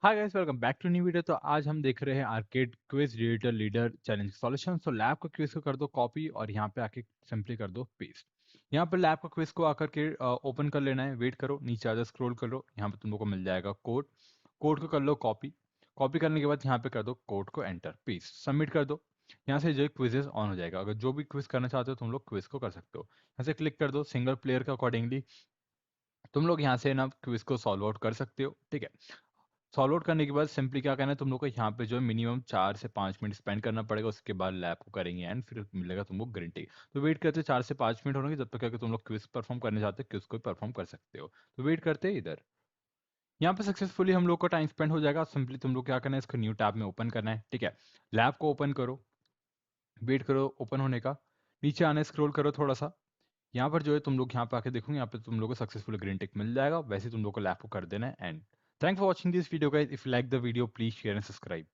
Hi guys, welcome back to new video. तो आज हम देख रहे हैं arcade quiz digital leader challenge solution. तो लैब का क्विज को कर दो कॉपी और यहाँ पे आके सिंपली कर दो पेस्ट। यहाँ पर लैब का क्विज को आकर के ओपन कर लेना है। वेट करो, नीचे आ जाओ, स्क्रॉल कर लो, यहाँ पे तुम लोग को मिल जाएगा कोड। कोड को कर लो कॉपी। कॉपी करने के बाद यहाँ पे कर दो कोड को एंटर, पेस्ट, सबमिट कर दो। यहाँ से जो क्विजेस ऑन हो जाएगा। अगर जो भी क्विज करना चाहते हो तुम लोग क्विज को कर सकते हो। यहाँ से क्लिक कर दो सिंगल प्लेयर का अकॉर्डिंगली। तुम लोग यहाँ से ना क्विज को सॉल्व आउट कर सकते हो, ठीक है। सॉल्व आउट करने के बाद सिंपली क्या करना है, तुम लोग को यहाँ पे जो है मिनिमम 4 से 5 मिनट स्पेंड करना पड़ेगा। उसके बाद लैब को करेंगे एंड फिर मिलेगा तुमको गारंटी। तो वेट करते 4 से 5 मिनट होंगे, जब तक क्या कि तुम लोग क्विज परफॉर्म करने जाते हो क्विज को परफॉर्म कर सकते हो। तो वेट करते हैं इधर। यहाँ पे सक्सेसफुली हम लोग का टाइम स्पेंड हो जाएगा। सिंपली तुम लोग क्या करना है, इसको न्यू टैब में ओपन करना है, ठीक है। लैब को ओपन करो, वेट करो ओपन होने का। नीचे आने स्क्रॉल करो थोड़ा सा। यहाँ पर जो है तुम लोग यहाँ पे आके देखोगे, यहाँ पे तुम लोग को सक्सेसफुल ग्रीन टिक मिल जाएगा। वैसे तुम लोग को लैब को कर देना है and thanks for watching this video guys. If you like the video please share and subscribe.